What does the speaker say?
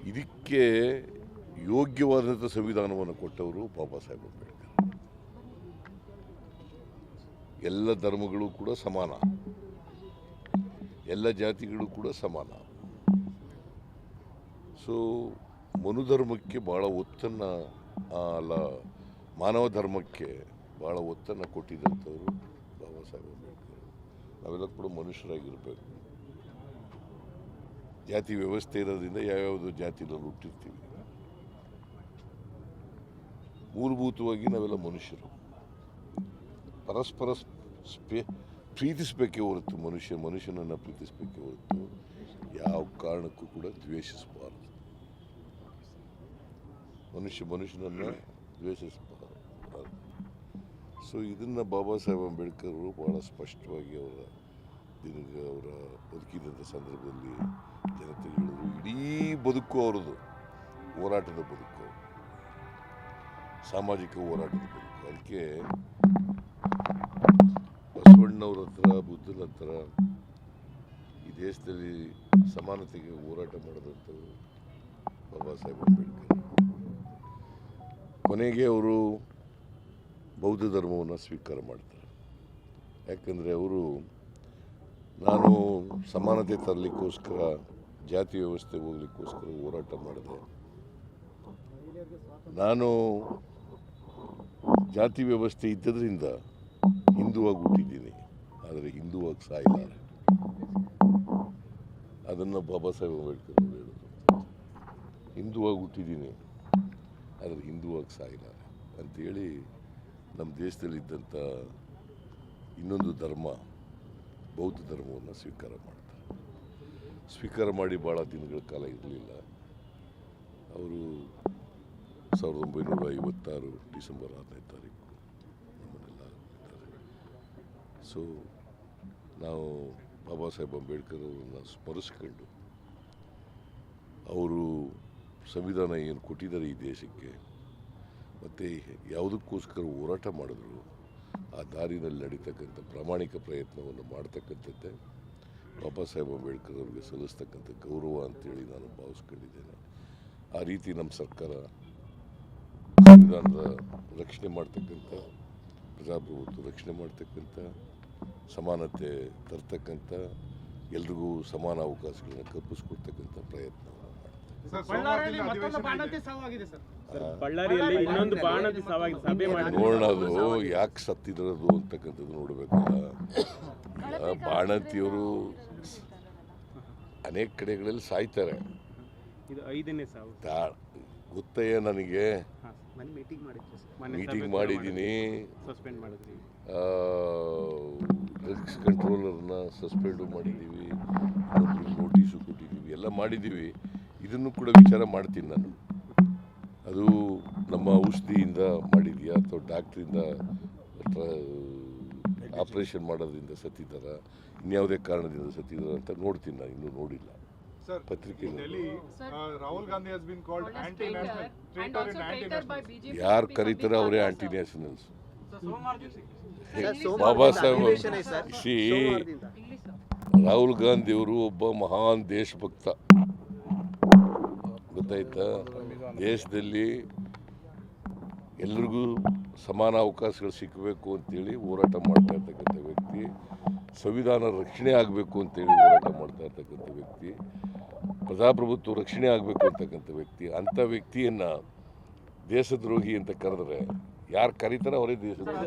ಇದಕ್ಕೆ ಯೋಗ್ಯವಾದಂಥ ಸಂವಿಧಾನವನ್ನು ಕೊಟ್ಟವರು ಬಾಬಾ ಸಾಹೇಬ್ ಅಂಬೇಡ್ಕರ್. ಎಲ್ಲ ಧರ್ಮಗಳು ಕೂಡ ಸಮಾನ, ಎಲ್ಲ ಜಾತಿಗಳು ಕೂಡ ಸಮಾನ. ಸೊ ಮನುಧರ್ಮಕ್ಕೆ ಭಾಳ ಒತ್ತನ್ನು ಅಲ್ಲ, ಮಾನವ ಧರ್ಮಕ್ಕೆ ಭಾಳ ಒತ್ತನ್ನು ಕೊಟ್ಟಿದ್ದಂಥವರು ಬಾಬಾ ಸಾಹೇಬ್ ಅಂಬೇಡ್ಕರ್. ನಾವೆಲ್ಲ ಕೂಡ ಮನುಷ್ಯರಾಗಿರಬೇಕು. ಜಾತಿ ವ್ಯವಸ್ಥೆ ಇರೋದ್ರಿಂದ ಯಾವ್ಯಾವುದು ಜಾತಿನಲ್ಲಿ ಹುಟ್ಟಿರ್ತೀವಿ. ಮೂಲಭೂತವಾಗಿ ನಾವೆಲ್ಲ ಮನುಷ್ಯರು. ಪರಸ್ಪರ ಪ್ರೀತಿಸಬೇಕೇ ಹೊರತು ಮನುಷ್ಯನನ್ನು ಪ್ರೀತಿಸಬೇಕೇ ಹೊರತು ಯಾವ ಕಾರಣಕ್ಕೂ ಕೂಡ ದ್ವೇಷಿಸಬಾರದು. ಮನುಷ್ಯನನ್ನು ದ್ವೇಷಿಸಬಾರದು. ಸೊ ಇದನ್ನು ಬಾಬಾ ಸಾಹೇಬ್ ಅಂಬೇಡ್ಕರ್ ಅವರು ಭಾಳ ಸ್ಪಷ್ಟವಾಗಿ ಅವರ ಬದುಕಿದಂಥ ಸಂದರ್ಭದಲ್ಲಿ ಜನತೆಗೆ ಹೇಳಿದ್ರು. ಇಡೀ ಬದುಕು ಅವರದು ಹೋರಾಟದ ಬದುಕು, ಸಾಮಾಜಿಕ ಹೋರಾಟದ ಬದುಕು. ಅದಕ್ಕೆ ಬಸವಣ್ಣವ್ರ ಹತ್ರ, ಬುದ್ಧನ ಹತ್ರ ಈ ದೇಶದಲ್ಲಿ ಸಮಾನತೆಗೆ ಹೋರಾಟ ಮಾಡಿದಂಥವರು ಬಾಬಾ ಸಾಹೇಬ್ ಅಂಬೇಡ್ಕರ್. ಕೊನೆಗೆ ಅವರು ಬೌದ್ಧ ಧರ್ಮವನ್ನು ಸ್ವೀಕಾರ ಮಾಡ್ತಾರೆ. ಯಾಕಂದರೆ ಅವರು ನಾನು ಸಮಾನತೆ ತರಲಿಕ್ಕೋಸ್ಕರ, ಜಾತಿ ವ್ಯವಸ್ಥೆ ಹೋಗ್ಲಿಕ್ಕೋಸ್ಕರ ಹೋರಾಟ ಮಾಡಿದೆ. ನಾನು ಜಾತಿ ವ್ಯವಸ್ಥೆ ಇದ್ದದ್ರಿಂದ ಹಿಂದುವಾಗಿ ಹುಟ್ಟಿದ್ದೀನಿ, ಆದರೆ ಹಿಂದುವಾಗಿ ಸಾಯಿಲ್ಲ. ಅದನ್ನು ಬಾಬಾ ಸಾಹೇಬ್ ಅಂಬೇಡ್ಕರ್ ಅವರು ಹೇಳಿದ್ರು. ಹಿಂದುವಾಗಿ ಹುಟ್ಟಿದ್ದೀನಿ, ಆದರೆ ಹಿಂದುವಾಗಿ ಸಾಯಿಲ್ಲ ಅಂಥೇಳಿ ನಮ್ಮ ದೇಶದಲ್ಲಿದ್ದಂಥ ಇನ್ನೊಂದು ಧರ್ಮ, ಬೌದ್ಧ ಧರ್ಮವನ್ನು ಸ್ವೀಕಾರ ಮಾಡ್ತಾರೆ. ಸ್ವೀಕಾರ ಮಾಡಿ ಭಾಳ ದಿನಗಳ ಕಾಲ ಇರಲಿಲ್ಲ. ಅವರು 1956 ಡಿಸೆಂಬರ್ 6ನೇ ತಾರೀಕು ನಮ್ಮನ್ನೆಲ್ಲ ಇದ್ದಾರೆ. ಸೊ ನಾವು ಬಾಬಾ ಸಾಹೇಬ್ ಅಂಬೇಡ್ಕರ್ ಅವರನ್ನು ಸ್ಮರಿಸ್ಕೊಂಡು, ಅವರು ಸಂವಿಧಾನ ಏನು ಕೊಟ್ಟಿದ್ದಾರೆ ಈ ದೇಶಕ್ಕೆ, ಮತ್ತು ಯಾವುದಕ್ಕೋಸ್ಕರ ಹೋರಾಟ ಮಾಡಿದ್ರು ಆ ದಾರಿನಲ್ಲಿ ನಡೀತಕ್ಕಂಥ ಪ್ರಾಮಾಣಿಕ ಪ್ರಯತ್ನವನ್ನು ಮಾಡ್ತಕ್ಕಂಥದ್ದೇ ಬಾಬಾ ಸಾಹೇಬ್ ಅಂಬೇಡ್ಕರ್ ಅವರಿಗೆ ಸಲ್ಲಿಸ್ತಕ್ಕಂಥ ಗೌರವ ಅಂತೇಳಿ ನಾನು ಭಾವಿಸ್ಕೊಂಡಿದ್ದೇನೆ. ಆ ರೀತಿ ನಮ್ಮ ಸರ್ಕಾರ ಸಂವಿಧಾನದ ರಕ್ಷಣೆ ಮಾಡ್ತಕ್ಕಂಥ, ಪ್ರಜಾಪ್ರಭುತ್ವ ರಕ್ಷಣೆ ಮಾಡ್ತಕ್ಕಂಥ, ಸಮಾನತೆ ತರ್ತಕ್ಕಂಥ, ಎಲ್ರಿಗೂ ಸಮಾನ ಅವಕಾಶಗಳನ್ನ ಕಲ್ಪಿಸ್ಕೊಡ್ತಕ್ಕಂಥ ಪ್ರಯತ್ನವನ್ನು ಮಾಡ್ತಾರೆ. ನೋಡೋಣ ಅದು ಯಾಕೆ ಸತ್ತಿರೋದು ಅಂತಕ್ಕಂಥದ್ದು ನೋಡಬೇಕಲ್ಲ. ಬಾಣಂತಿಯವರು ಅನೇಕ ಕಡೆಗಳಲ್ಲಿ ಸಾಯ್ತಾರೆ. ಗೊತ್ತಯ್ಯ ನನಗೆ, ಮೀಟಿಂಗ್ ಮಾಡಿದ್ದೀನಿ. ಡ್ರಗ್ಸ್ ಕಂಟ್ರೋಲರ್ನ ಸಸ್ಪೆಂಡು ಮಾಡಿದ್ದೀವಿ, ನೋಟಿಸು ಕೊಟ್ಟಿದ್ದೀವಿ, ಎಲ್ಲ ಮಾಡಿದ್ದೀವಿ. ಇದನ್ನು ಕೂಡ ವಿಚಾರ ಮಾಡ್ತೀನಿ ನಾನು. ಅದು ನಮ್ಮ ಔಷಧಿಯಿಂದ ಮಾಡಿದೆಯಾ ಅಥವಾ ಡಾಕ್ಟ್ರಿಂದ ಆಪರೇಷನ್ ಮಾಡೋದ್ರಿಂದ ಸತ್ತಿದ್ದಾರ, ಇನ್ಯಾವುದೇ ಕಾರಣದಿಂದ ಸತ್ತಿದ್ದಾರ ಅಂತ ನೋಡ್ತೀನಿ. ನಾನು ಇನ್ನೂ ನೋಡಿಲ್ಲ ಪತ್ರಿಕೆಯಲ್ಲಿ. ಯಾರು ಕರೀತಾರೆ ಅವರೇ ಆಂಟಿ ನ್ಯಾಷನಲ್ಸ್. ಬಾಬಾ ಸಾಹೇಬ್ ರಾಹುಲ್ ಗಾಂಧಿ ಅವರು ಒಬ್ಬ ಮಹಾನ್ ದೇಶಭಕ್ತ, ಗೊತ್ತಾಯ್ತಾ. ದೇಶದಲ್ಲಿ ಎಲ್ರಿಗೂ ಸಮಾನ ಅವಕಾಶಗಳು ಸಿಕ್ಕಬೇಕು ಅಂತೇಳಿ ಹೋರಾಟ ಮಾಡ್ತಾ ಇರ್ತಕ್ಕಂಥ ವ್ಯಕ್ತಿ, ಸಂವಿಧಾನ ರಕ್ಷಣೆ ಆಗಬೇಕು ಅಂತೇಳಿ ಹೋರಾಟ ಮಾಡ್ತಾ ಇರ್ತಕ್ಕಂಥ ವ್ಯಕ್ತಿ, ಪ್ರಜಾಪ್ರಭುತ್ವ ರಕ್ಷಣೆ ಆಗಬೇಕು ಅಂತಕ್ಕಂಥ ವ್ಯಕ್ತಿ. ಅಂಥ ವ್ಯಕ್ತಿಯನ್ನು ದೇಶದ್ರೋಹಿ ಅಂತ ಕರೆದ್ರೆ ಯಾರು ಕರೀತಾರೆ ಅವರೇ ದೇಶದ್ರೋಹಿ.